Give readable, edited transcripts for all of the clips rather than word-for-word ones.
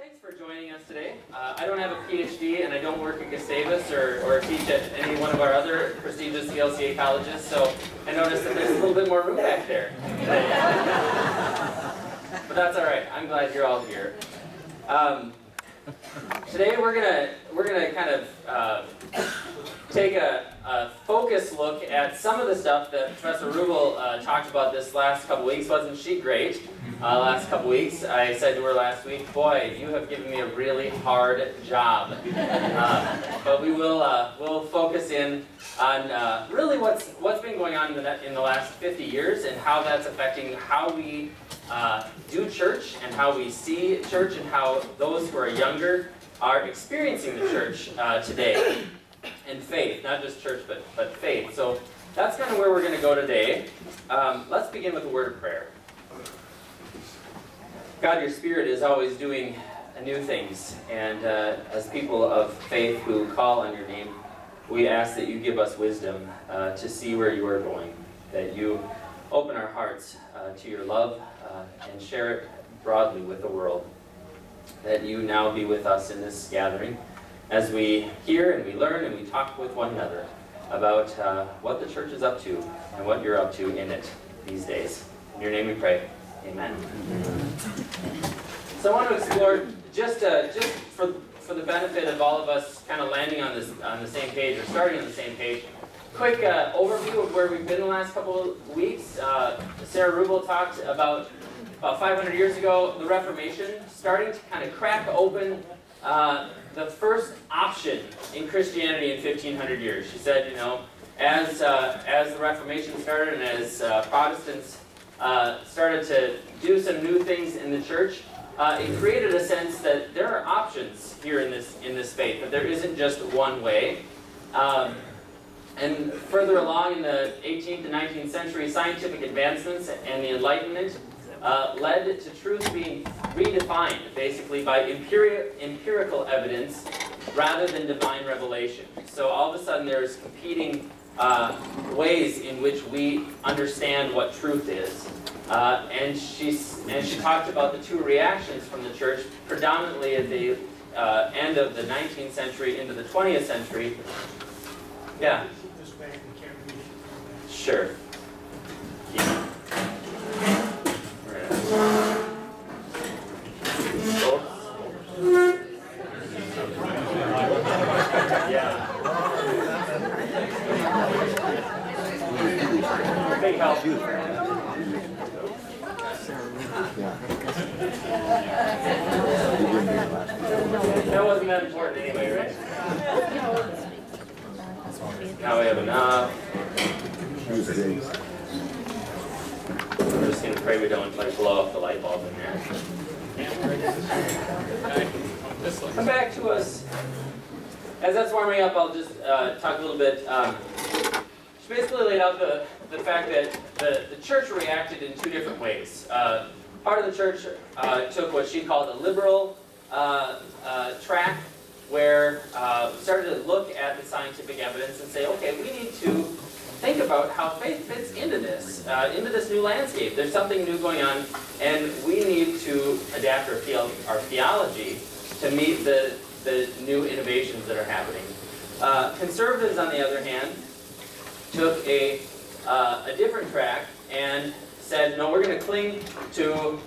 Thanks for joining us today. I don't have a PhD and I don't work at Gustavus or teach at any one of our other prestigious ELCA colleges, so I noticed that there's a little bit more room back there. But that's all right. I'm glad you're all here. Today we're gonna kind of take a focused look at some of the stuff that Professor Rubel talked about this last couple weeks. Wasn't she great? Last couple weeks, I said to her last week, "Boy, you have given me a really hard job." But we will we'll focus in on really what's been going on in the last 50 years and how that's affecting how we do church and how we see church and how those who are younger are experiencing the church today. And faith, not just church, but faith. So that's kind of where we're going to go today. Let's begin with a word of prayer. God, your Spirit is always doing new things, and as people of faith who call on your name, we ask that you give us wisdom to see where you are going, that you open our hearts to your love and share it broadly with the world, that you now be with us in this gathering as we hear and we learn and we talk with one another about what the church is up to and what you're up to in it these days. In your name we pray. Amen. So I want to explore, just for the benefit of all of us kind of landing on the same page or starting on the same page, quick overview of where we've been the last couple of weeks. Sarah Rubel talked about 500 years ago, the Reformation, starting to kind of crack open the first option in Christianity in 1500 years. She said, you know, as the Reformation started and as Protestants started to do some new things in the church, it created a sense that there are options here in this faith, that there isn't just one way. And further along in the 18th and 19th century, scientific advancements and the Enlightenment led to truth being redefined, basically, by empirical evidence rather than divine revelation. So all of a sudden there's competing ways in which we understand what truth is. And she talked about the two reactions from the church, predominantly at the end of the 19th century into the 20th century. Yeah? Sure. Yeah. Yeah. Big help. That wasn't that important anyway, right? Now we have enough. We're just going to pray we don't blow up the light bulb in there. Come back to us. As that's warming up, I'll just talk a little bit. She basically laid out the fact that the church reacted in two different ways. Part of the church took what she called a liberal track, where we started to look at the scientific evidence and say, okay, we need to think about how faith fits into this new landscape. There's something new going on, and we need to adapt our theology to meet the new innovations that are happening. Conservatives, on the other hand, took a different track and said, no, we're going to cling to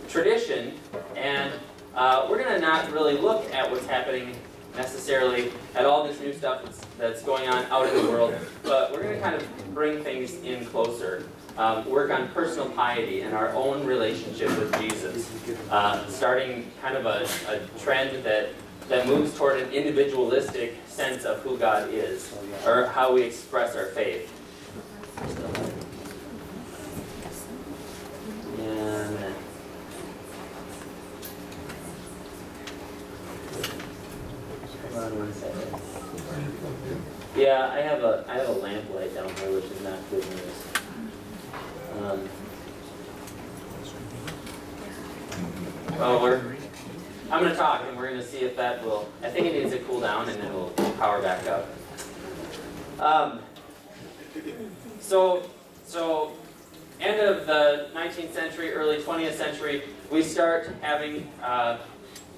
tradition, and we're going to not really look at what's happening necessarily at all this new stuff that's going on out in the world, but we're going to kind of bring things in closer, work on personal piety and our own relationship with Jesus, starting kind of a trend that moves toward an individualistic sense of who God is, or how we express our faith. And hold on 1 second. Yeah, I have a lamp light down here, which is not good news. Well, I'm going to talk, and we're going to see if that will... I think it needs to cool down, and then it'll power back up. So end of the 19th century, early 20th century, we start having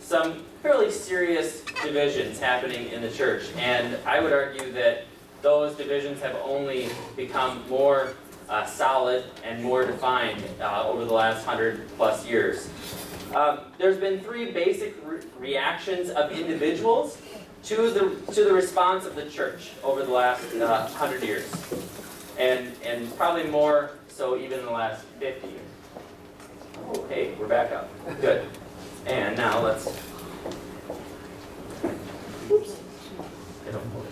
some fairly serious divisions happening in the church, and I would argue that those divisions have only become more solid and more defined over the last 100+ years. There's been three basic reactions of individuals to the response of the church over the last 100 years, and probably more so even in the last 50 years. Oh, hey, we're back up. Good. And now let's. Oops. I don't hold it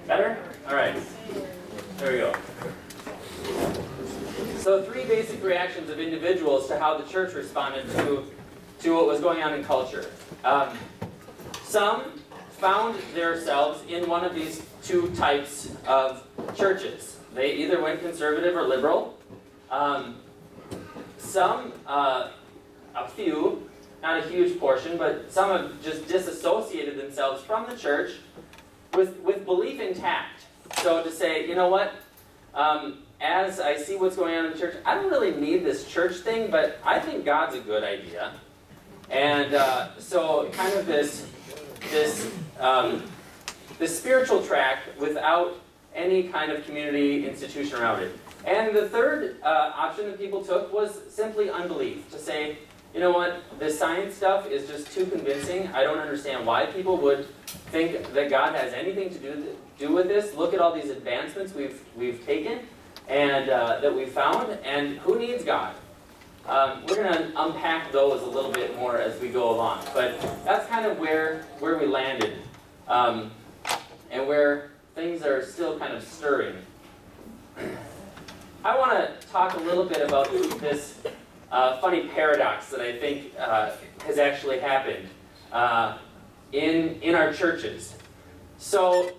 Better? All right. There we go. So three basic reactions of individuals to how the church responded to what was going on in culture. Some found themselves in one of these two types of churches. They either went conservative or liberal. Some, a few, not a huge portion, but some have just disassociated themselves from the church with belief intact. So to say, you know what, as I see what's going on in the church, I don't really need this church thing, but I think God's a good idea. And so kind of this spiritual track without any kind of community institution around it. And the third option that people took was simply unbelief. To say, you know what, this science stuff is just too convincing. I don't understand why people would think that God has anything to do with this. Look at all these advancements we've taken and that we've found, and who needs God? We're going to unpack those a little bit more as we go along. But that's kind of where we landed, and where things are still kind of stirring. I want to talk a little bit about this funny paradox that I think has actually happened in our churches. So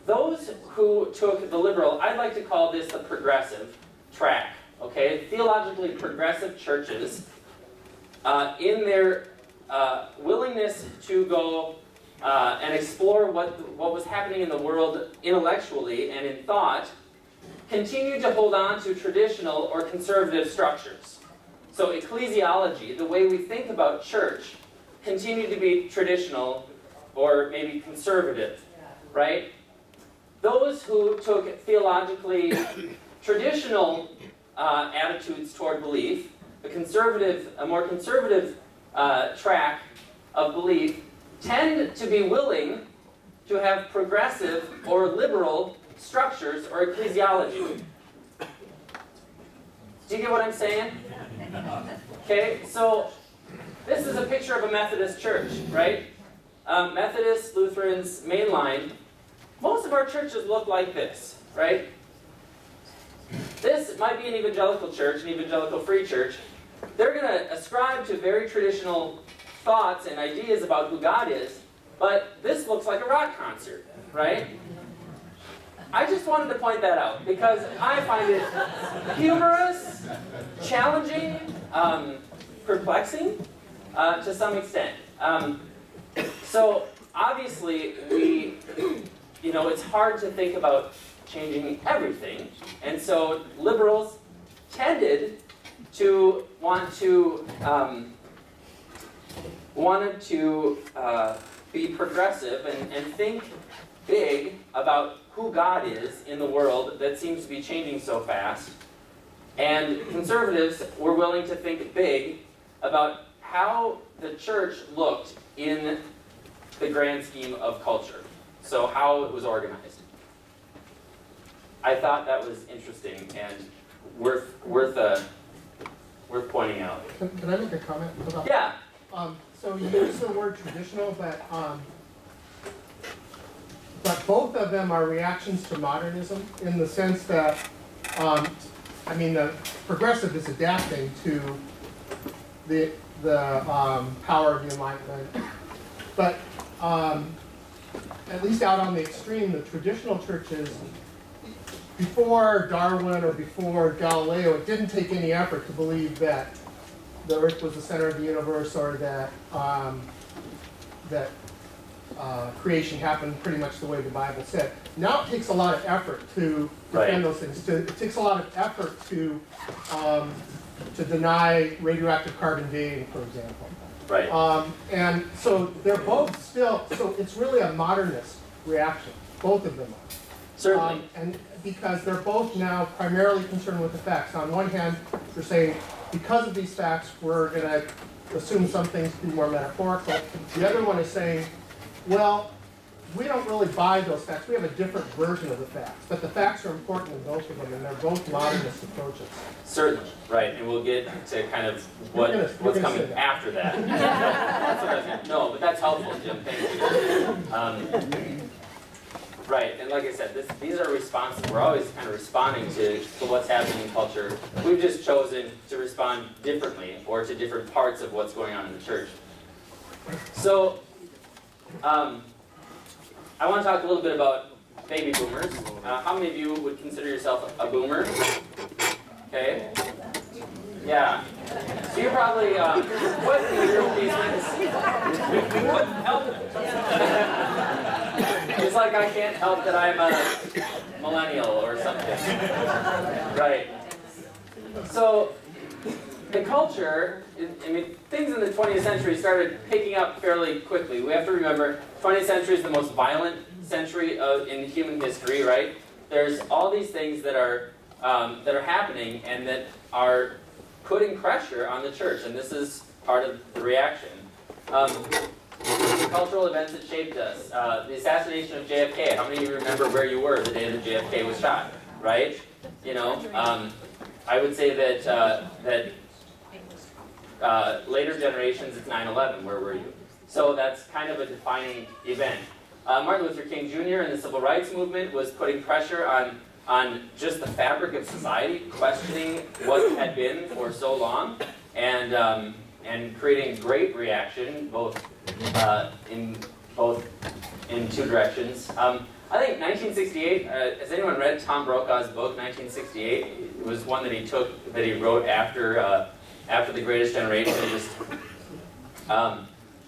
those who took the liberal, I'd like to call this the progressive track. Okay, theologically progressive churches, in their willingness to go and explore what was happening in the world intellectually and in thought, continued to hold on to traditional or conservative structures. So ecclesiology, the way we think about church, continued to be traditional or maybe conservative, right? Those who took theologically traditional attitudes toward belief, a more conservative track of belief, tend to be willing to have progressive or liberal structures or ecclesiology. Do you get what I'm saying? Okay, so this is a picture of a Methodist church, right? Methodists, Lutherans, mainline. Most of our churches look like this, right? This might be an evangelical church, an evangelical free church. They're going to ascribe to very traditional thoughts and ideas about who God is, but this looks like a rock concert, right? I just wanted to point that out because I find it humorous, challenging, perplexing to some extent. So obviously it's hard to think about changing everything, and so liberals tended to wanted to be progressive and think big about who God is in the world that seems to be changing so fast. And conservatives were willing to think big about how the church looked in the grand scheme of culture. So how it was organized. I thought that was interesting and worth pointing out. Can I make a comment about that? Yeah. So you use the word traditional, but both of them are reactions to modernism in the sense that, the progressive is adapting to the power of the Enlightenment, but at least out on the extreme, the traditional churches, before Darwin or before Galileo, it didn't take any effort to believe that the Earth was the center of the universe or that creation happened pretty much the way the Bible said. Now it takes a lot of effort to defend those things. It takes a lot of effort to deny radioactive carbon dating, for example. Right. And so they're both still, so it's really a modernist reaction. Both of them are. Certainly. And because they're both now primarily concerned with the facts. On one hand, they're saying, because of these facts, we're going to assume some things to be more metaphorical. The other one is saying, well, we don't really buy those facts. We have a different version of the facts. But the facts are important in both of them, and they're both modernist approaches. Certainly, right. And we'll get to kind of what's coming after that. That's what I was gonna, no, but that's helpful, Jim. Thank you. Right, and like I said, these are responses. We're always kind of responding to what's happening in culture. We've just chosen to respond differently, or to different parts of what's going on in the church. So, I want to talk a little bit about baby boomers. How many of you would consider yourself a boomer? Okay. Yeah. So you're probably, what year of these things? We couldn't help it. It's like I can't help that I'm a millennial or something. Right. So, the culture, I mean, things in the 20th century started picking up fairly quickly. We have to remember, 20th century is the most violent century in human history, right? There's all these things that are happening and that are putting pressure on the church, and this is part of the reaction. Cultural events that shaped us. The assassination of JFK. How many of you remember where you were the day that JFK was shot? Right? You know, I would say that later generations, it's 9/11. Where were you? So that's kind of a defining event. Martin Luther King Jr. and the Civil Rights Movement was putting pressure on just the fabric of society, questioning what had been for so long, and creating great reaction, both in two directions. I think 1968. Has anyone read Tom Brokaw's book 1968? It was one that he wrote after the Greatest Generation.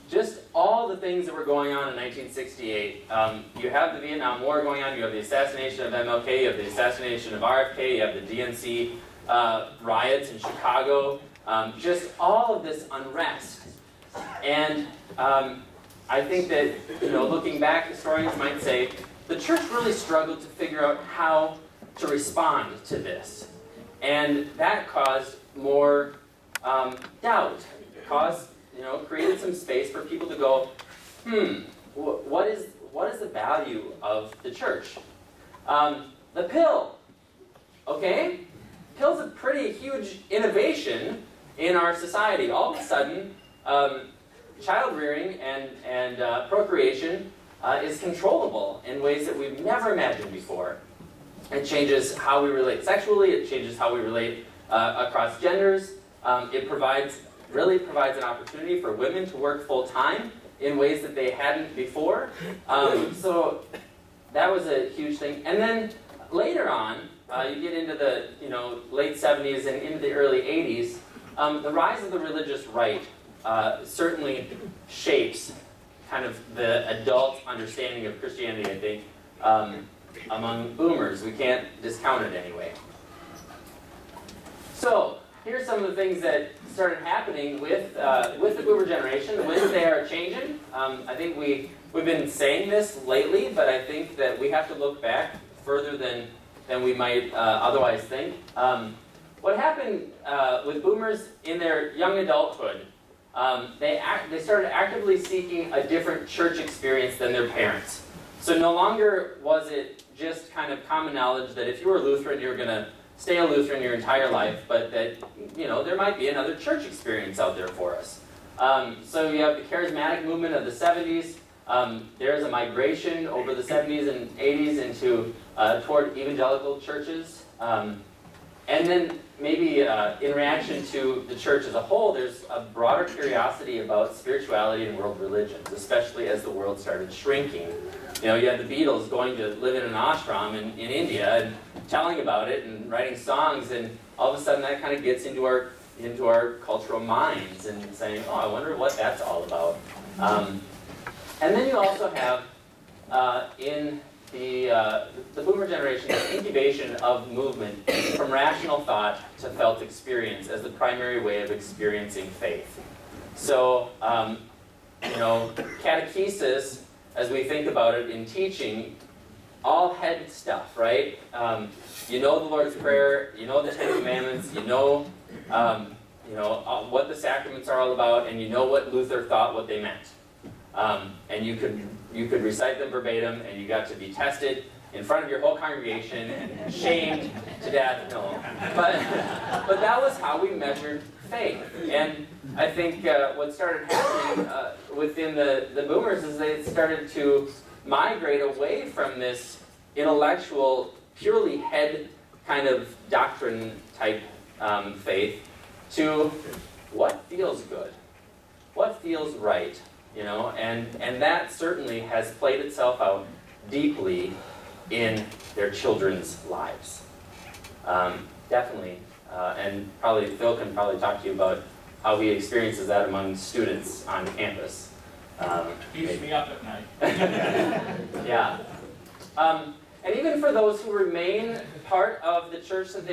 Just all the things that were going on in 1968. You have the Vietnam War going on, you have the assassination of MLK, you have the assassination of RFK, you have the DNC riots in Chicago, just all of this unrest. And I think that, you know, looking back, historians might say, the church really struggled to figure out how to respond to this. And that caused more doubt, created some space for people to go, what is the value of the church? The pill, okay? Pill's a pretty huge innovation in our society. All of a sudden, child rearing and procreation is controllable in ways that we've never imagined before. It changes how we relate sexually, it changes how we relate across genders. It really provides an opportunity for women to work full-time in ways that they hadn't before. So that was a huge thing. And then later on, you get into the late 70s and into the early 80s, the rise of the religious right certainly shapes kind of the adult understanding of Christianity, I think, among boomers. We can't discount it anyway. So here's some of the things that started happening with the boomer generation. The winds, they are changing. I think we've been saying this lately, but I think that we have to look back further than we might otherwise think. What happened with boomers in their young adulthood, they started actively seeking a different church experience than their parents. So no longer was it just kind of common knowledge that if you were Lutheran, you were going to stay a Lutheran your entire life, but that there might be another church experience out there for us. So you have the charismatic movement of the 70s. There's a migration over the 70s and 80s into toward evangelical churches. And then maybe in reaction to the church as a whole, there's a broader curiosity about spirituality and world religions, especially as the world started shrinking. You had the Beatles going to live in an ashram in India and telling about it and writing songs, and all of a sudden that kind of gets into our cultural minds and saying, oh, I wonder what that's all about. And then you also have, in the boomer generation, the incubation of movement from rational thought to felt experience as the primary way of experiencing faith. So, you know, catechesis, as we think about it in teaching, all head stuff, right? You know the Lord's Prayer, you know the Ten Commandments, you know what the sacraments are all about, and you know what Luther thought what they meant. And you could recite them verbatim, and you got to be tested in front of your whole congregation and shamed to death. No, but that was how we measured faith. And I think what started happening within the boomers is they started to migrate away from this intellectual, purely head kind of doctrine type faith to what feels good, what feels right. You know, and that certainly has played itself out deeply in their children's lives. Definitely, and probably Phil can probably talk to you about how he experiences that among students on campus. Keeps me up at night. Yeah. And even for those who remain part of the church that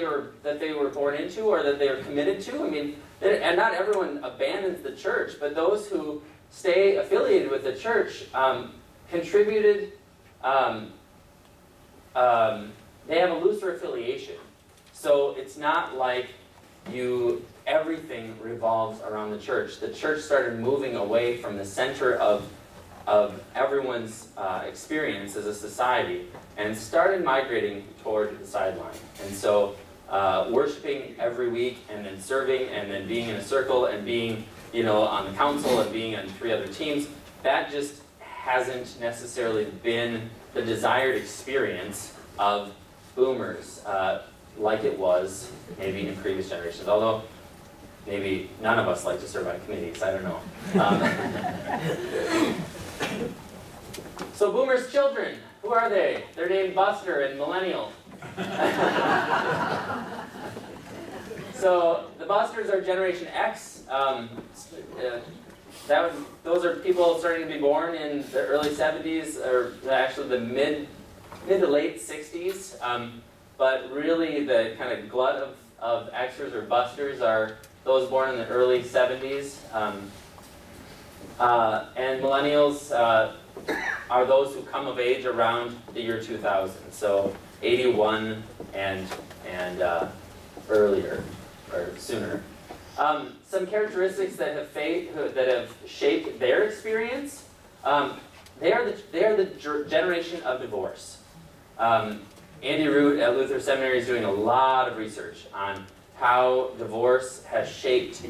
they were born into or that they are committed to, I mean, and not everyone abandons the church, but those who stay affiliated with the church, contributed, they have a looser affiliation. So it's not like everything revolves around the church. The church started moving away from the center of everyone's experience as a society and started migrating toward the sideline. And so worshiping every week and then serving and then being in a circle and being on the council and being on 3 other teams, that just hasn't necessarily been the desired experience of boomers like it was maybe in previous generations. Although maybe none of us like to serve on committees, I don't know. So boomers' children, who are they? They're named Buster and Millennial. So the Busters are Generation X. Those are people starting to be born in the early 70s, or actually the mid to late 60s. But really the kind of glut of Xers or Busters are those born in the early 70s. And Millennials are those who come of age around the year 2000. So 81 and earlier. Or sooner. Some characteristics that have shaped their experience. They are the generation of divorce. Andy Root at Luther Seminary is doing a lot of research on how divorce has shaped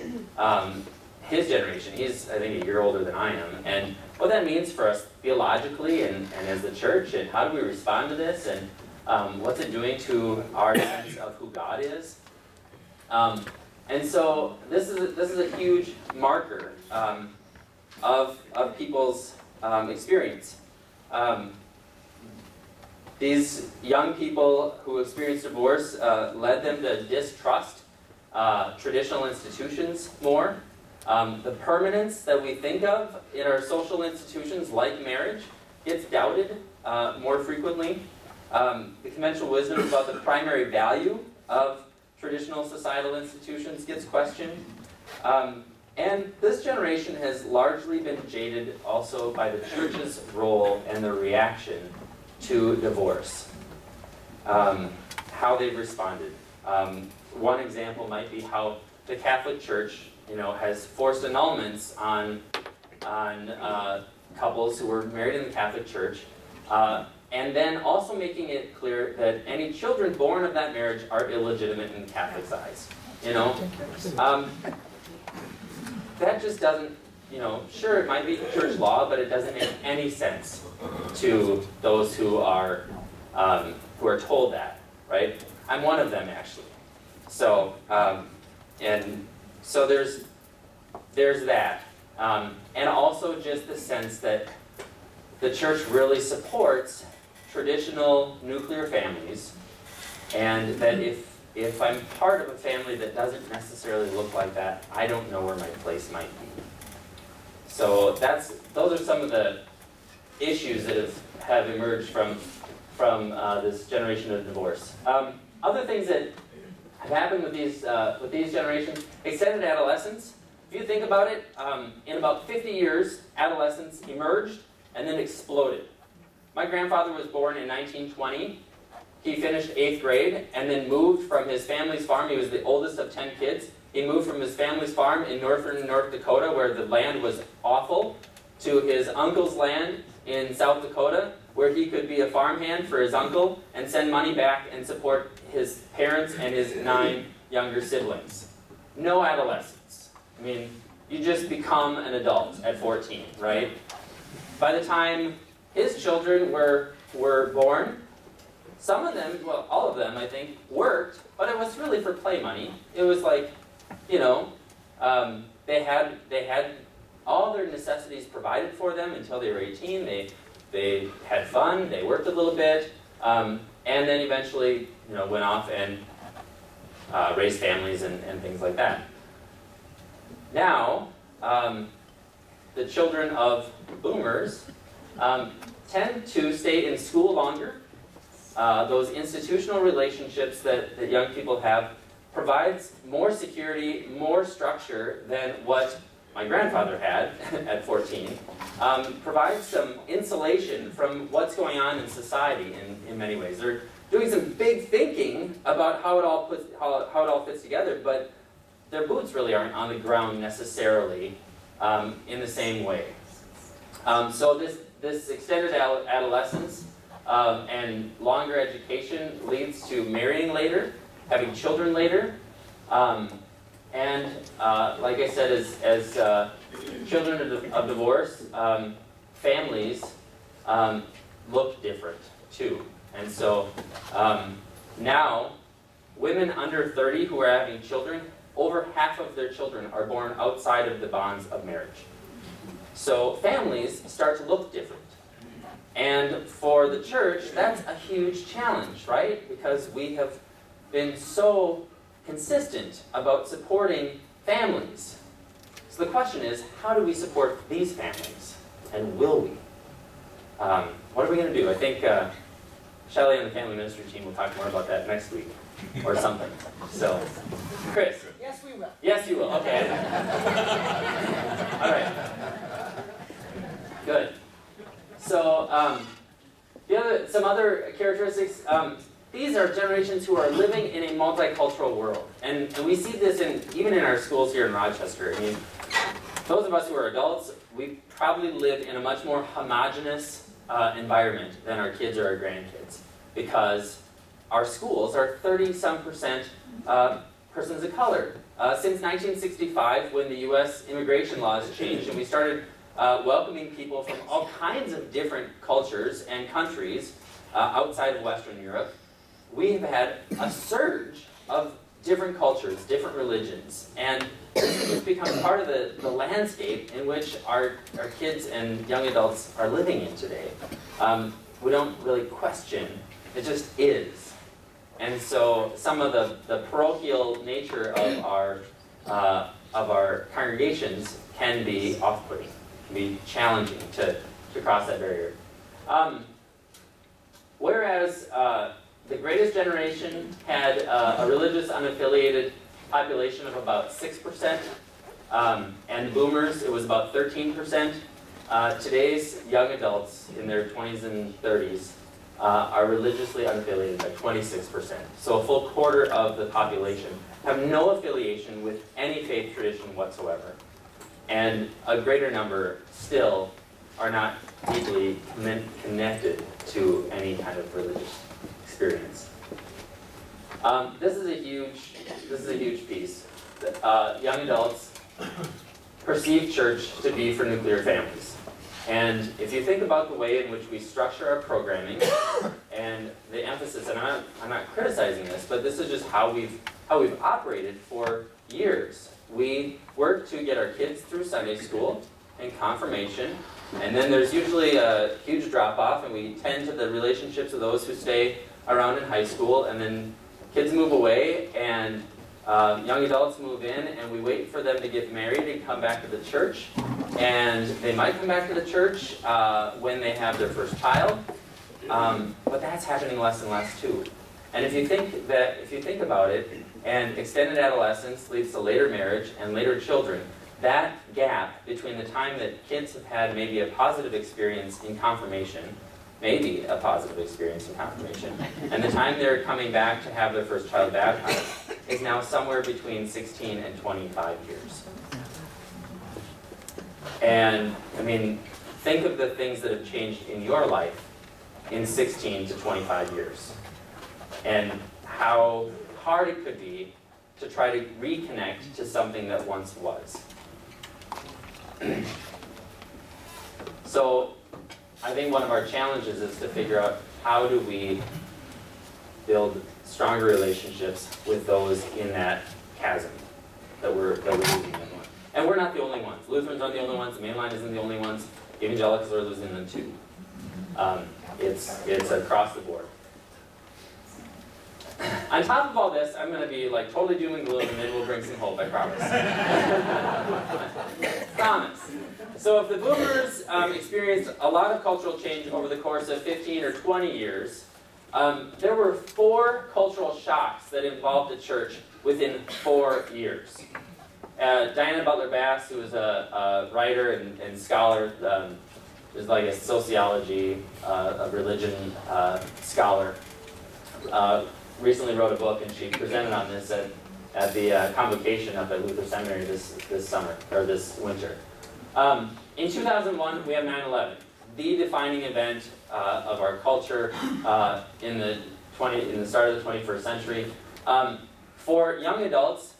his generation. He's, I think, a year older than I am, and what that means for us theologically and as the church, and how do we respond to this, and what's it doing to our sense of who God is. And so this is a huge marker of people's experience. These young people who experienced divorce led them to distrust traditional institutions more. The permanence that we think of in our social institutions, like marriage, gets doubted more frequently. The conventional wisdom about the primary value of traditional societal institutions gets questioned. And this generation has largely been jaded also by the church's role and the reaction to divorce. How they've responded. One example might be how the Catholic Church, has forced annulments on couples who were married in the Catholic Church, and then also making it clear that any children born of that marriage are illegitimate in the Catholic's eyes. That just doesn't, sure, it might be church law, but it doesn't make any sense to those who are told that, right? I'm one of them, actually. So, and so there's that. And also just the sense that the church really supports traditional nuclear families, and that if I'm part of a family that doesn't necessarily look like that, I don't know where my place might be. So those are some of the issues that have emerged from this generation of divorce. Other things that have happened with these generations, extended adolescence. If you think about it, in about 50 years, adolescence emerged and then exploded. My grandfather was born in 1920. He finished 8th grade and then moved from his family's farm. He was the oldest of 10 kids. He moved from his family's farm in northern North Dakota, where the land was awful, to his uncle's land in South Dakota, where he could be a farmhand for his uncle and send money back and support his parents and his 9 younger siblings. No adolescence. I mean, you just become an adult at 14, right? By the time his children were born, some of them, well, all of them, I think, worked, but it was really for play money. It was like, you know, they had all their necessities provided for them until they were 18. They had fun, they worked a little bit, and then eventually, you know, went off and raised families and things like that. Now, the children of boomers tend to stay in school longer. Those institutional relationships that young people have provides more security, more structure than what my grandfather had at 14. Provides some insulation from what's going on in society in many ways. They're doing some big thinking about how it all fits together, but their boots really aren't on the ground necessarily in the same way. So this extended adolescence and longer education leads to marrying later, having children later, and like I said, as children of divorce, families look different too. And so now, women under 30 who are having children, over half of their children are born outside of the bonds of marriage. So families start to look different. And for the church, that's a huge challenge, right? Because we have been so consistent about supporting families. So the question is, how do we support these families? And will we? What are we going to do? I think Shelley and the family ministry team will talk more about that next week or something. So, Chris. Yes, we will. Yes, you will. Okay. All right. Good. So, some other characteristics. These are generations who are living in a multicultural world. And we see this even in our schools here in Rochester. I mean, those of us who are adults, we probably live in a much more homogenous environment than our kids or our grandkids, because our schools are 30-some% persons of color. Since 1965, when the U.S. immigration laws changed and we started welcoming people from all kinds of different cultures and countries outside of Western Europe, we have had a surge of different cultures, different religions, and this has just become part of the landscape in which our kids and young adults are living in today. We don't really question, it just is. And so some of the parochial nature of our congregations can be off-putting, can be challenging to cross that barrier. Whereas the greatest generation had a religious unaffiliated population of about 6%, and the boomers, it was about 13%. Today's young adults in their 20s and 30s are religiously unaffiliated by 26%. So a full quarter of the population have no affiliation with any faith tradition whatsoever. And a greater number still are not deeply connected to any kind of religious experience. This is a huge piece. Young adults perceive church to be for nuclear families. And if you think about the way in which we structure our programming and the emphasis, and I'm not criticizing this, but this is just how we've operated for years. We work to get our kids through Sunday school and confirmation, and then there's usually a huge drop-off, and we tend to the relationships of those who stay around in high school, and then kids move away, and young adults move in, and we wait for them to get married and come back to the church. And they might come back to the church when they have their first child, but that's happening less and less too. And if you think about it, and extended adolescence leads to later marriage and later children, that gap between the time that kids have had maybe a positive experience in confirmation, and the time they're coming back to have their first child baptized is now somewhere between 16 and 25 years. And, I mean, think of the things that have changed in your life in 16 to 25 years. And how hard it could be to try to reconnect to something that once was. So, I think one of our challenges is to figure out how do we build stronger relationships with those in that chasm that we're losing them on. And we're not the only ones. Lutherans aren't the only ones. The mainline isn't the only ones. Evangelicals are losing them too. It's across the board. On top of all this, I'm going to be like totally doom and gloom, and then we'll bring some hope, I promise. Promise. So if the boomers experienced a lot of cultural change over the course of 15 or 20 years, there were 4 cultural shocks that involved the church within 4 years. Diana Butler Bass, who was a writer and scholar, is like a sociology, a religion scholar, recently wrote a book, and she presented on this at the convocation up at Luther Seminary this summer, or this winter. In 2001, we have 9/11, the defining event of our culture in the start of the 21st century. For young adults,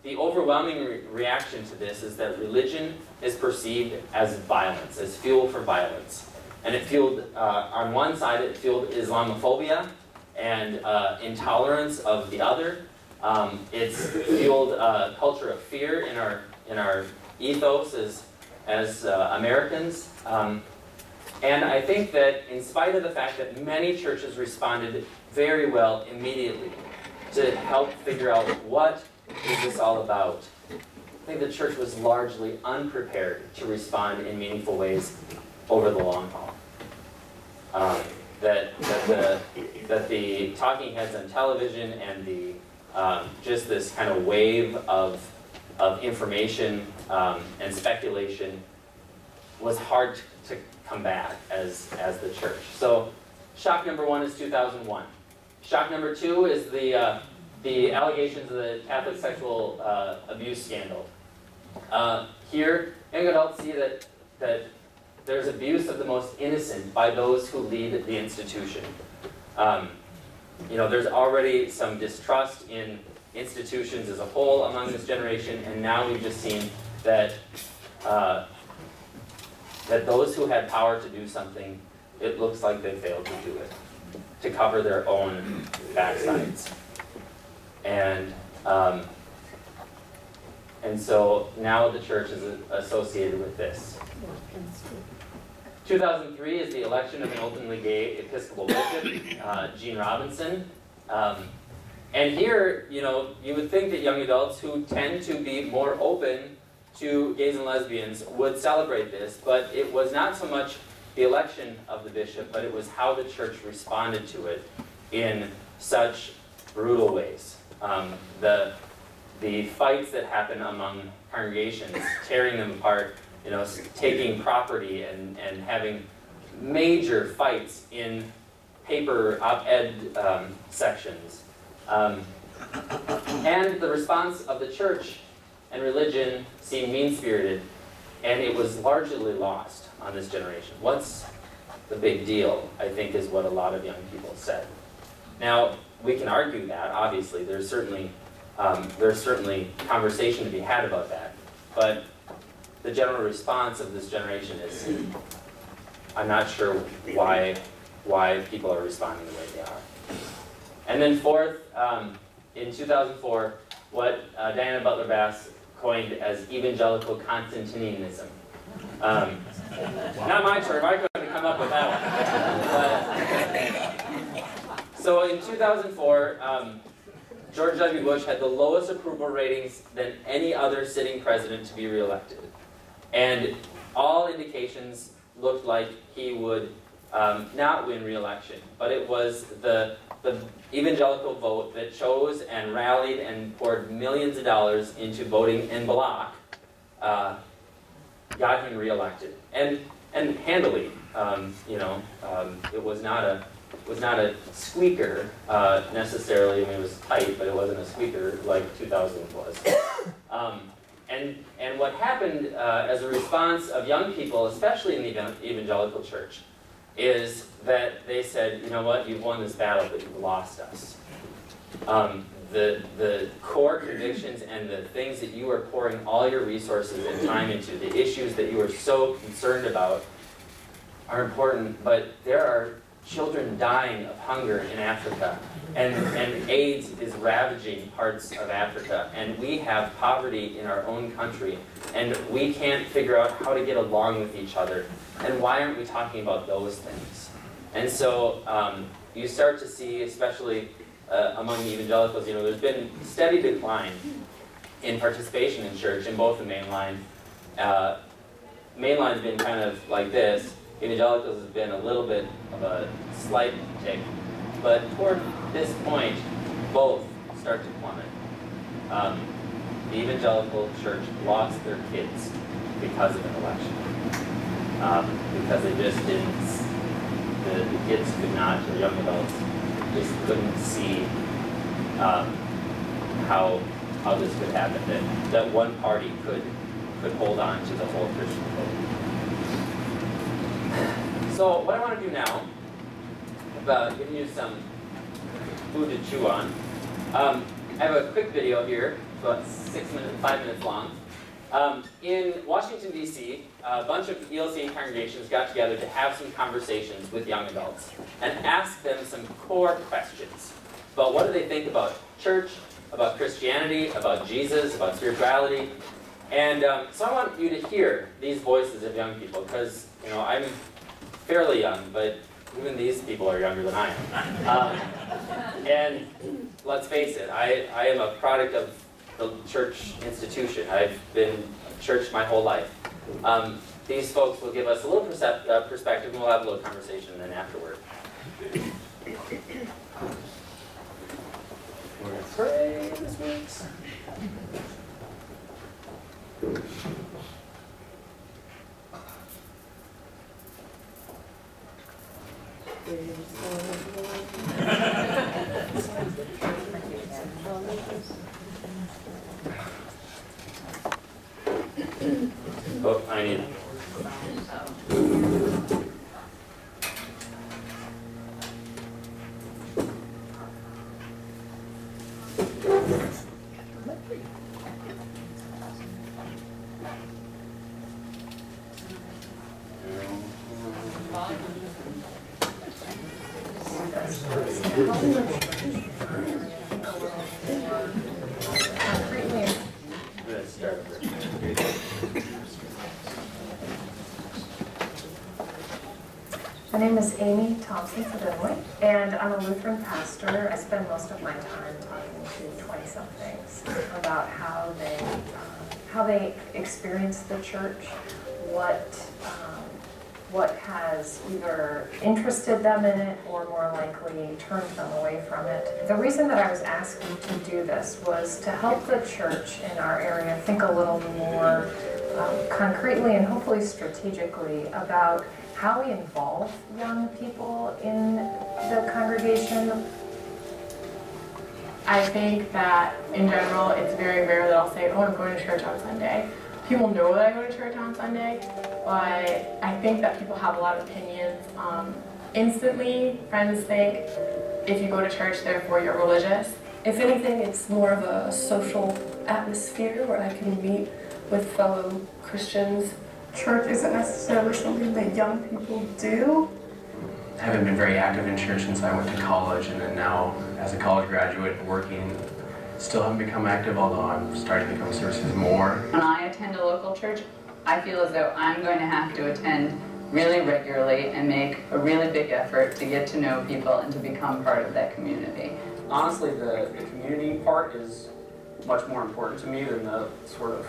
the overwhelming reaction to this is that religion is perceived as violence, as fuel for violence. And it fueled, on one side, it fueled Islamophobia and intolerance of the other. It's fueled a culture of fear in our ethos as Americans. And I think that in spite of the fact that many churches responded very well immediately to help figure out what is this all about, I think the church was largely unprepared to respond in meaningful ways over the long haul. That the talking heads on television and the just this kind of wave of information and speculation was hard to combat as the church. So shock number 1 is 2001. Shock number 2 is the allegations of the Catholic sexual abuse scandal. Here, young adults see that there's abuse of the most innocent by those who lead the institution. There's already some distrust in institutions as a whole among this generation, and now we've just seen that that those who had power to do something, it looks like they failed to do it, to cover their own backsides. And so now the church is associated with this. 2003 is the election of an openly gay Episcopal bishop, Gene Robinson. And here, you would think that young adults who tend to be more open to gays and lesbians would celebrate this, but it was not so much the election of the bishop, but it was how the church responded to it in such brutal ways. The fights that happen among congregations, tearing them apart, taking property and having major fights in paper op-ed sections. And the response of the church and religion seemed mean-spirited, and it was largely lost on this generation. What's the big deal, I think, is what a lot of young people said. Now, we can argue that, obviously. There's certainly conversation to be had about that. But the general response of this generation is, I'm not sure why people are responding the way they are. And then fourth, in 2004, what Diana Butler Bass coined as evangelical Constantinianism. Not my term, I couldn't come up with that one. So in 2004, George W. Bush had the lowest approval ratings than any other sitting president to be reelected. And all indications looked like he would not win re-election, but it was the evangelical vote that chose and rallied and poured millions of dollars into voting en bloc got him re-elected, and handily. It was not a squeaker necessarily. I mean, it was tight, but it wasn't a squeaker like 2000 was. And what happened as a response of young people, especially in the evangelical church, is that they said, you know what, you've won this battle, but you've lost us. The core convictions and the things that you are pouring all your resources and time into, the issues that you are so concerned about, are important, but there are children dying of hunger in Africa, and AIDS is ravaging parts of Africa, and we have poverty in our own country, and we can't figure out how to get along with each other. And why aren't we talking about those things? And so you start to see, especially among the evangelicals, there's been steady decline in participation in church in both the mainline. Mainline's been kind of like this. Evangelicals has been a little bit of a slight tick. But toward this point, both start to plummet. The evangelical church lost their kids because of an election. Because they just didn't, the kids could not, or young adults, just couldn't see how this could happen, that one party could hold on to the whole Christian vote. So what I want to do now, about giving you some food to chew on, I have a quick video here, about 5 minutes long. In Washington, D.C., a bunch of ELC congregations got together to have some conversations with young adults and ask them some core questions about what do they think about church, about Christianity, about Jesus, about spirituality. And so I want you to hear these voices of young people, because I'm fairly young, but even these people are younger than I am. And let's face it, I am a product of the church institution. I've been church my whole life. These folks will give us a little perspective, and we'll have a little conversation then afterward. We're going to pray this week. Oh, I need. My name is Amy Thompson-Sedinley, and I'm a Lutheran pastor. I spend most of my time talking to 20-somethings about how they experience the church, what has either interested them in it or more likely turned them away from it. The reason that I was asked to do this was to help the church in our area think a little more concretely and hopefully strategically about how we involve young people in the congregation. I think that in general, it's very rare that I'll say, oh, I'm going to church on Sunday. People know that I go to church on Sunday, but I think that people have a lot of opinions. Instantly, friends think, if you go to church, therefore you're religious. If anything, it's more of a social atmosphere where I can meet with fellow Christians. Church isn't necessarily something that young people do. I haven't been very active in church since I went to college, and then now, as a college graduate, working, still haven't become active, although I'm starting to become services more. When I attend a local church, I feel as though I'm going to have to attend really regularly and make a really big effort to get to know people and to become part of that community. Honestly, the community part is much more important to me than the sort of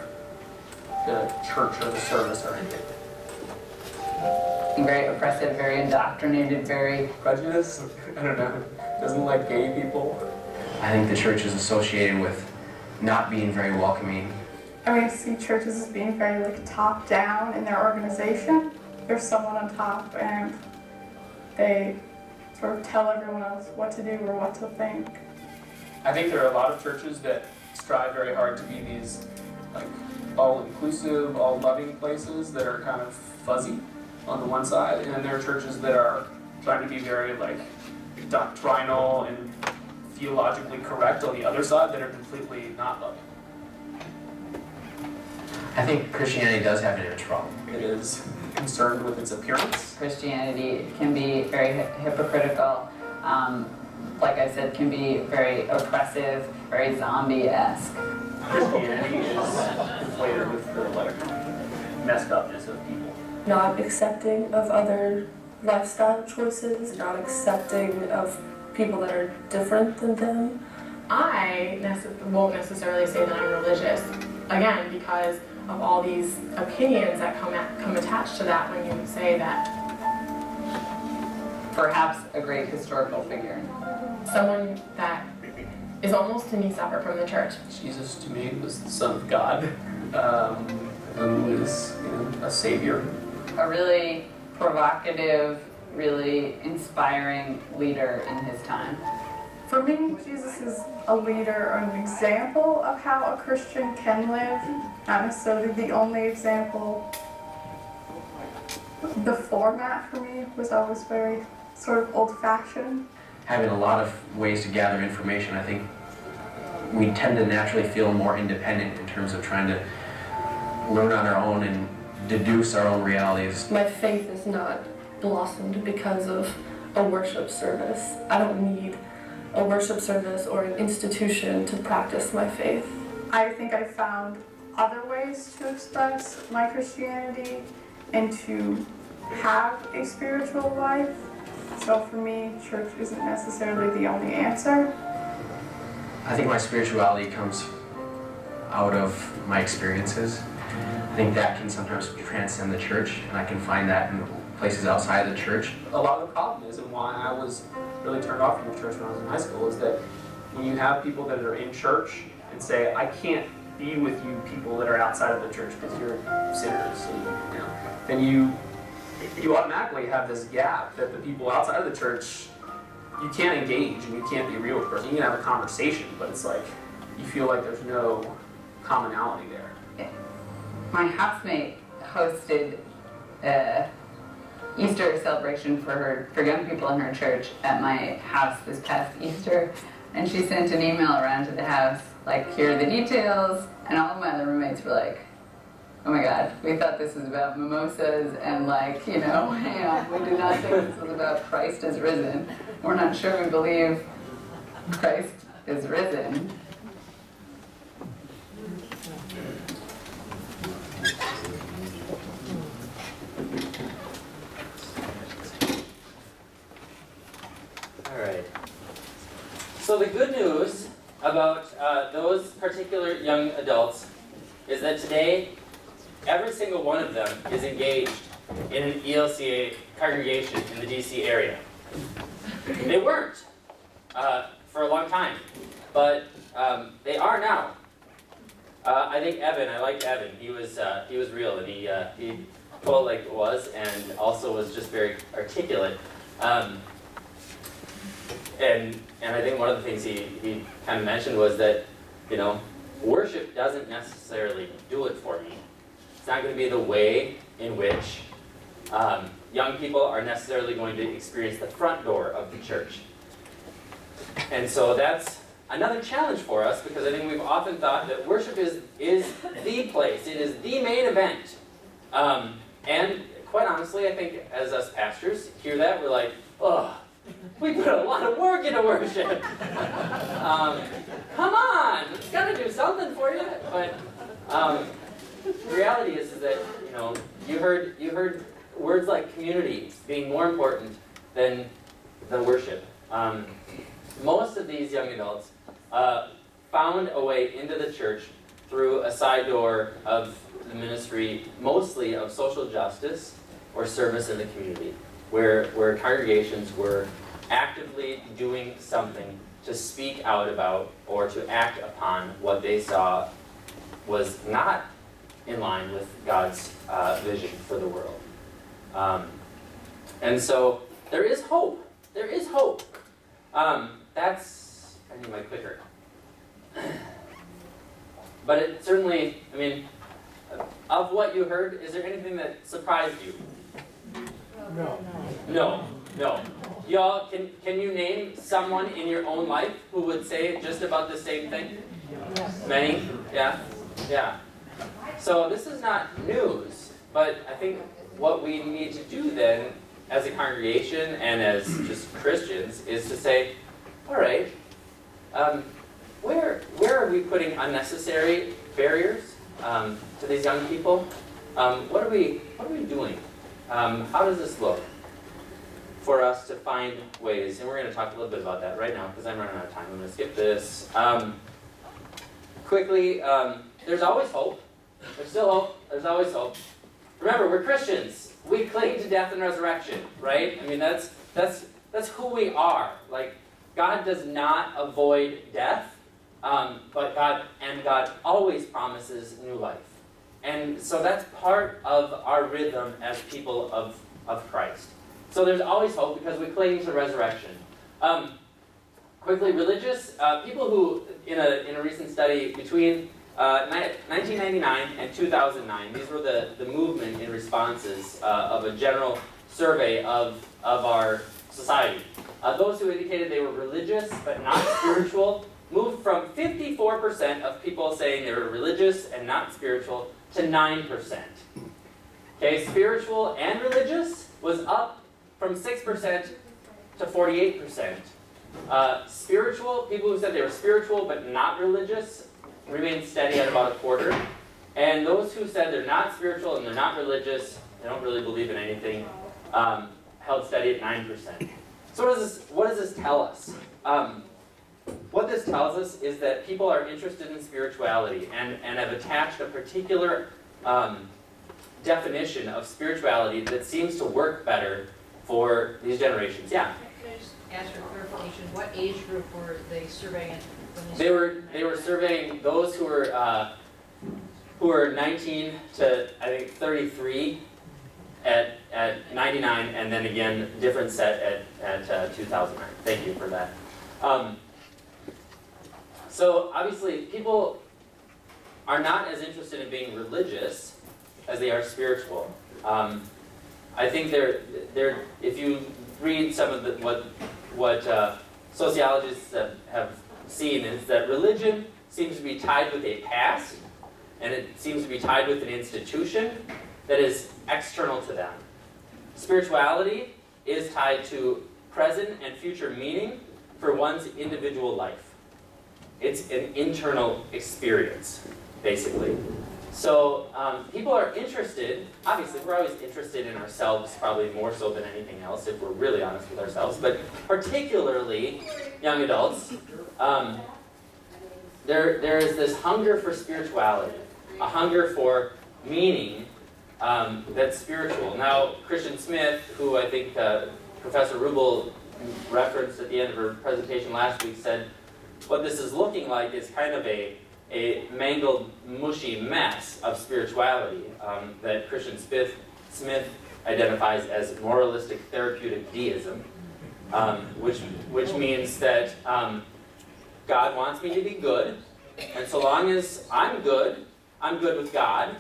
the church or the service or anything. Very oppressive, very indoctrinated, very Prejudice? I don't know. Doesn't like gay people. I think the church is associated with not being very welcoming. I mean, I see churches as being very like top down in their organization. There's someone on top and they sort of tell everyone else what to do or what to think. I think there are a lot of churches that strive very hard to be these like all-inclusive, all-loving places that are kind of fuzzy on the one side, and then there are churches that are trying to be very like doctrinal and theologically correct on the other side that are completely not loving. I think Christianity does have an image problem. It is concerned with its appearance. Christianity can be very hypocritical. Like I said, can be very oppressive, very zombie-esque. Christianity is inflated with the like messed upness of people. Not accepting of other lifestyle choices, not accepting of people that are different than them. I won't necessarily say that I'm religious, again, because of all these opinions that come attached to that when you say that. Perhaps a great historical figure. Someone that is almost to me separate from the church. Jesus to me was the Son of God, who is a savior. A really provocative, really inspiring leader in his time. For me, Jesus is a leader or an example of how a Christian can live, not necessarily the only example. The format for me was always very sort of old-fashioned. Having a lot of ways to gather information, I think we tend to naturally feel more independent in terms of trying to learn on our own and deduce our own realities. My faith is not blossomed because of a worship service. I don't need a worship service or an institution to practice my faith. I think I found other ways to express my Christianity and to have a spiritual life. So for me, church isn't necessarily the only answer. I think my spirituality comes out of my experiences. I think that can sometimes transcend the church, and I can find that in places outside of the church. A lot of the problem is, and why I was really turned off from the church when I was in high school, is that when you have people that are in church and say, I can't be with you people that are outside of the church because you're sinners, and, then you automatically have this gap that the people outside of the church, you can't engage and you can't be real with a person. You can have a conversation, but it's like, you feel like there's no commonality there. My housemate hosted a Easter celebration for young people in her church at my house this past Easter, and she sent an email around to the house, like, here are the details, and all of my other roommates were like, oh my God, we thought this was about mimosas and like, hang on, we did not think this was about Christ is risen. We're not sure we believe Christ is risen. All right. So the good news about those particular young adults is that today, every single one of them is engaged in an ELCA congregation in the DC area. They weren't for a long time, but they are now. I think Evan, I liked Evan. He was real, and he told it like it was, and also was just very articulate. And I think one of the things he kind of mentioned was that, worship doesn't necessarily do it for me. It's not going to be the way in which young people are necessarily going to experience the front door of the church. And so that's another challenge for us, because I think we've often thought that worship is the place, it is the main event. And quite honestly, I think as us pastors hear that, we're like, oh, we put a lot of work into worship. Come on, it's got to do something for you. But the reality is that you heard words like community being more important than worship. Most of these young adults found a way into the church through a side door of the ministry mostly of social justice or service in the community, where congregations were actively doing something to speak out about or to act upon what they saw was not in line with God's vision for the world. And so there is hope. There is hope. I need my clicker. But it certainly, I mean, of what you heard, is there anything that surprised you? No. No, no. Y'all, can you name someone in your own life who would say just about the same thing? Yes. Many? Yeah? Yeah. So this is not news, but I think what we need to do then, as a congregation and as just Christians, is to say, all right, where are we putting unnecessary barriers to these young people? What are we doing? How does this look for us to find ways? And we're going to talk a little bit about that right now because I'm running out of time. I'm going to skip this. Quickly, there's always hope. There's still hope. There's always hope. Remember, we're Christians. We cling to death and resurrection, right? I mean, that's who we are. Like, God does not avoid death, but God always promises new life. And so that's part of our rhythm as people of Christ. So there's always hope because we cling to resurrection. Quickly, religious people who, in a recent study between 1999 and 2009, these were the movement in responses of a general survey of our society. Those who indicated they were religious but not spiritual moved from 54% of people saying they were religious and not spiritual to 9%. Okay, spiritual and religious was up from 6% to 48%. Spiritual, people who said they were spiritual but not religious, remained steady at about a quarter. And those who said they're not spiritual and they're not religious, they don't really believe in anything, held steady at 9%. So what does this tell us? What this tells us is that people are interested in spirituality and have attached a particular definition of spirituality that seems to work better for these generations. Yeah? Can I just ask for clarification? What age group were they surveying? They were surveying those who were 19 to, I think, 33 at 99, and then again, different set at 2009. Thank you for that. So obviously, people are not as interested in being religious as they are spiritual. I think they're if you read some of what sociologists have seen, is that religion seems to be tied with a past, and it seems to be tied with an institution that is external to them. Spirituality is tied to present and future meaning for one's individual life. It's an internal experience, basically. So people are interested, obviously we're always interested in ourselves, probably more so than anything else, if we're really honest with ourselves, but particularly young adults, there is this hunger for spirituality, a hunger for meaning that's spiritual. Now, Christian Smith, who I think Professor Rubel referenced at the end of her presentation last week, said what this is looking like is kind of a mangled, mushy mess of spirituality that Christian Smith identifies as moralistic therapeutic deism, which means that God wants me to be good, and so long as I'm good with God,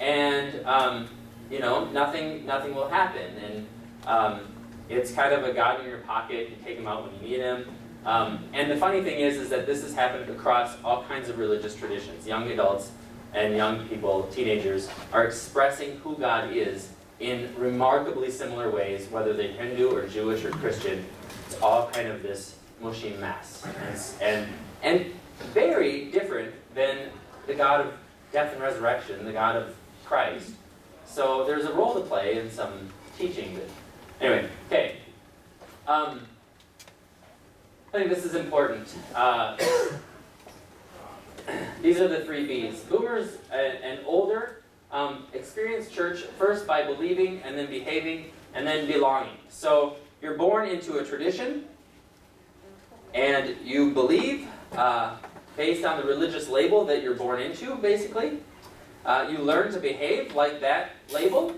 and you know, nothing will happen, and it's kind of a God in your pocket. You take him out when you need him. And the funny thing is that this has happened across all kinds of religious traditions. Young adults and young people, teenagers, are expressing who God is in remarkably similar ways, whether they're Hindu or Jewish or Christian. It's all kind of this mushy mess, and very different than the God of death and resurrection, the God of Christ. So there's a role to play in some teaching. But anyway, okay. I think this is important. These are the 3 Bs. Boomers and older experience church first by believing, and then behaving, and then belonging. So you're born into a tradition, and you believe based on the religious label that you're born into, basically. You learn to behave like that label,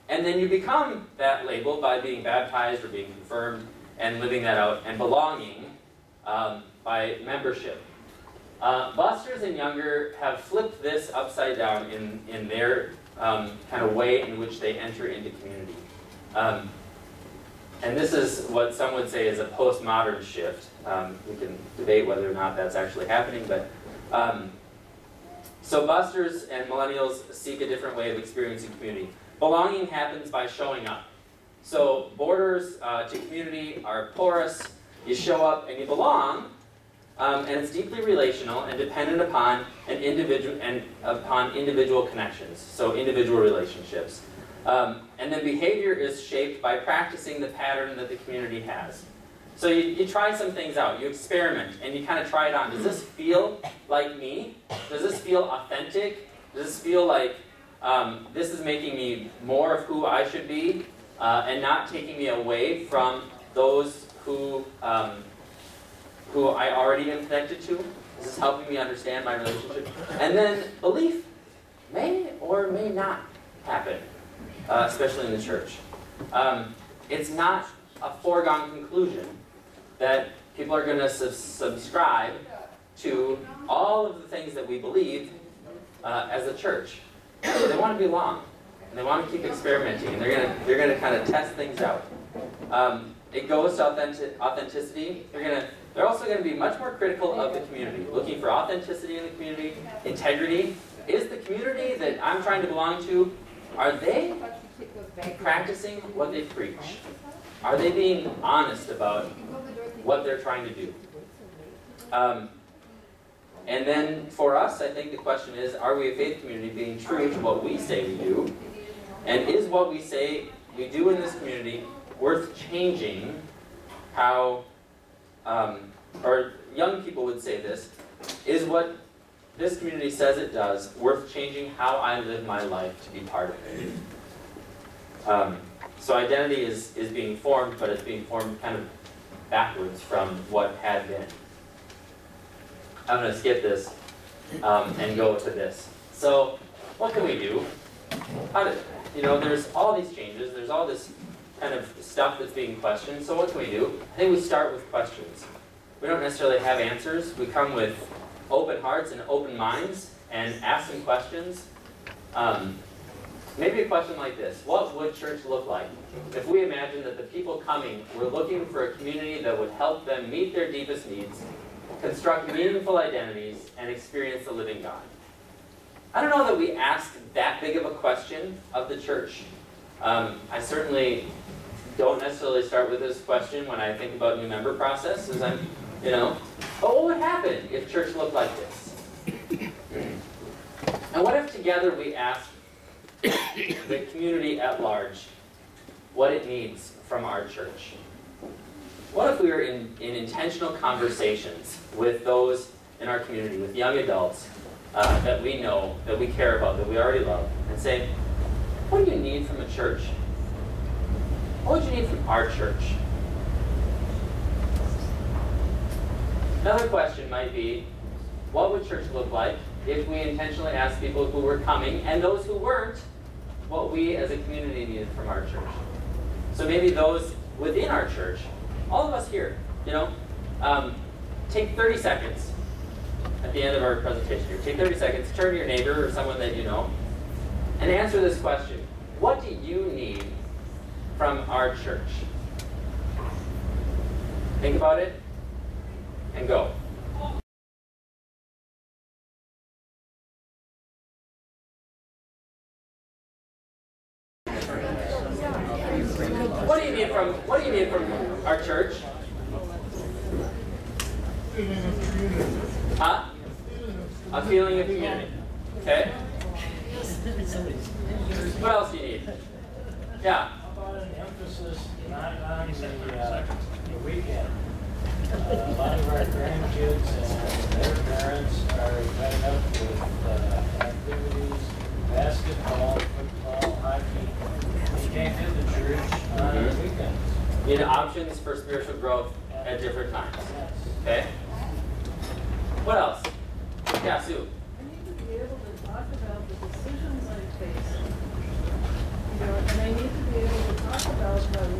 and then you become that label by being baptized or being confirmed and living that out, and belonging by membership. Busters and Younger have flipped this upside down in their kind of way in which they enter into community. And this is what some would say is a postmodern shift. We can debate whether or not that's actually happening, but so Busters and Millennials seek a different way of experiencing community. Belonging happens by showing up. So borders to community are porous. You show up and you belong, and it's deeply relational and dependent upon individual connections. So individual relationships. And then behavior is shaped by practicing the pattern that the community has. So you try some things out, you experiment, and you kind of try it on. Does this feel like me? Does this feel authentic? Does this feel like this is making me more of who I should be, and not taking me away from those who I already am connected to? Is this helping me understand my relationship? And then belief may or may not happen, especially in the church. It's not a foregone conclusion that people are going to subscribe to all of the things that we believe as a church. They want to belong, and they want to keep experimenting, and they're going to kind of test things out. It goes to authenticity. They're also going to be much more critical of the community, looking for authenticity in the community, integrity. Is the community that I'm trying to belong to, are they practicing what they preach? Are they being honest about what they're trying to do? And then for us, I think the question is, are we a faith community being true to what we say we do? And is what we say we do in this community worth changing how, or young people would say this, is what this community says it does worth changing how I live my life to be part of it? So identity is being formed, but it's being formed kind of backwards from what had been. I'm going to skip this and go to this. So what can we do? There's all these changes. There's all this kind of stuff that's being questioned. So what can we do? I think we start with questions. We don't necessarily have answers. We come with open hearts and open minds and ask some questions. Maybe a question like this: what would church look like if we imagined that the people coming were looking for a community that would help them meet their deepest needs, construct meaningful identities, and experience the living God? I don't know that we ask that big of a question of the church. I certainly don't necessarily start with this question when I think about new member process, as I'm, but what would happen if church looked like this? And what if together we ask the community at large what it needs from our church? What if we were in intentional conversations with those in our community, with young adults that we know, that we care about, that we already love, and say, what do you need from a church? What would you need from our church? Another question might be, what would church look like if we intentionally asked people who were coming, and those who weren't, what we as a community needed from our church? So maybe those within our church, all of us here, take 30 seconds at the end of our presentation here. Take 30 seconds, turn to your neighbor or someone that you know, and answer this question. What do you need from our church? Think about it, and go. What do you need from our church? Huh? A feeling of community. Okay? What else do you need? Yeah. How about an emphasis not on the weekend? A lot of our grandkids and their parents are tied up with activities basketball, football, hockey. You can't do the church on the weekends. You know, options for spiritual growth at different times. Okay? What else? Yeah, Sue. I need to be able to talk about the decisions I face. You know, and I need to be able to talk about them,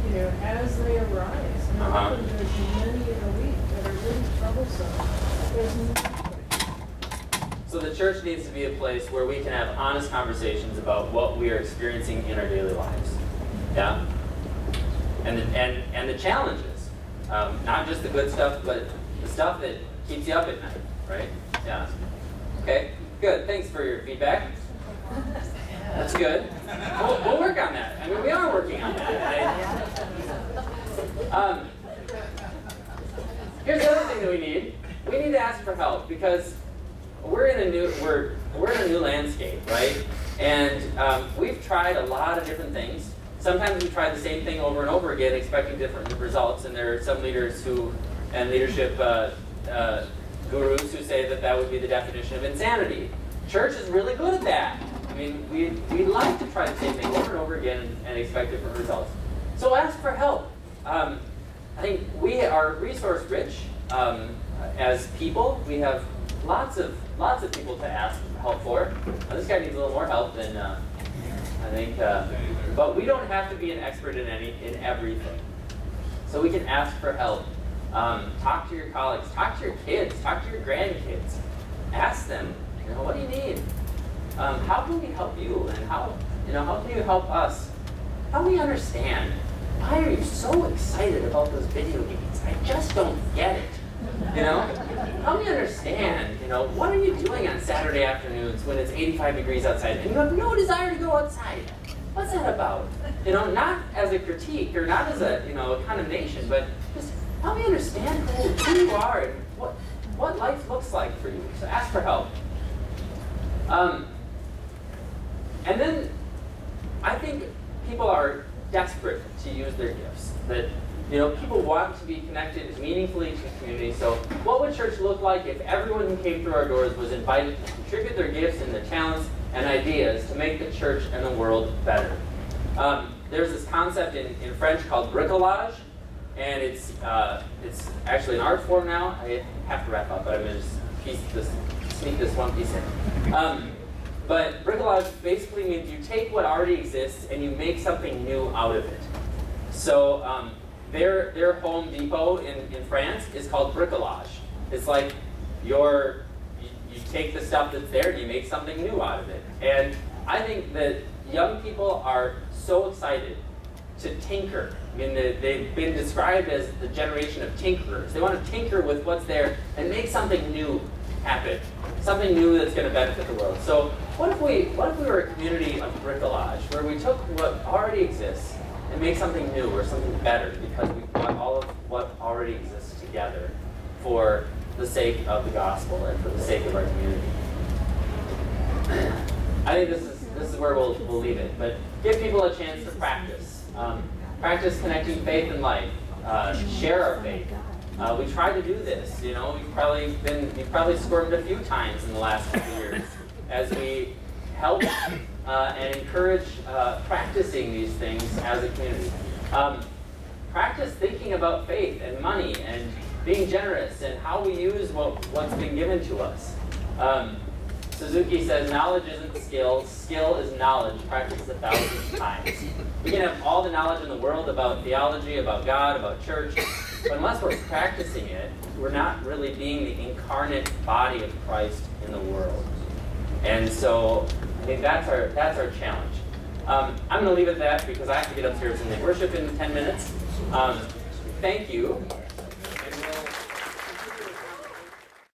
you know, as they arise. And often there's many in a week that are really troublesome. There's no. So the church needs to be a place where we can have honest conversations about what we are experiencing in our daily lives. Yeah? And the challenges. Not just the good stuff, but the stuff that keeps you up at night, right? Yeah. Okay, good. Thanks for your feedback. That's good. We'll work on that. I mean, we are working on that. Right? Here's the other thing that we need. We need to ask for help because we're in a new landscape, right? And we've tried a lot of different things. Sometimes we try the same thing over and over again, expecting different results. And there are some leaders and leadership gurus who say that would be the definition of insanity. Church is really good at that. I mean, we like to try the same thing over and over again and expect different results. So ask for help. I think we are resource rich as people. We have lots of people to ask help for. This guy needs a little more help than I think, but we don't have to be an expert in everything. So we can ask for help. Talk to your colleagues, talk to your kids, talk to your grandkids. Ask them, you know, what do you need? How can we help you? And how can you help us? How do we understand? Why are you so excited about those video games? I just don't get it. You know? Help me understand, you know, what are you doing on Saturday afternoons when it's 85 degrees outside and you have no desire to go outside? What's that about? You know, not as a critique or not as a, a condemnation, but just help me understand who you are and what life looks like for you. So ask for help. And then I think people are desperate to use their gifts. That people want to be connected meaningfully to the community. So what would church look like if everyone who came through our doors was invited to contribute their gifts and their talents and ideas to make the church and the world better? There's this concept in French called bricolage, and it's actually an art form now. I have to wrap up, but I'm going to sneak this one piece in. But bricolage basically means you take what already exists and you make something new out of it. So their Home Depot in France is called bricolage. It's like you take the stuff that's there and you make something new out of it. And I think that young people are so excited to tinker. I mean, they've been described as the generation of tinkerers. They want to tinker with what's there and make something new happen. Something new that's going to benefit the world. So what if we were a community of bricolage, where we took what already exists and make something new or something better because we brought all of what already exists together for the sake of the gospel and for the sake of our community. I think this is where we'll leave it. But give people a chance to practice. Practice connecting faith and life. Share our faith. We tried to do this. You've probably squirmed a few times in the last couple years as we help and encourage practicing these things as a community. Practice thinking about faith and money and being generous and how we use what's been given to us. Suzuki says, knowledge isn't skill, skill is knowledge, practice 1,000 times. We can have all the knowledge in the world about theology, about God, about church, but unless we're practicing it, we're not really being the incarnate body of Christ in the world. And so I think that's our challenge. I'm going to leave it at that because I have to get upstairs and lead worship in 10 minutes. Thank you.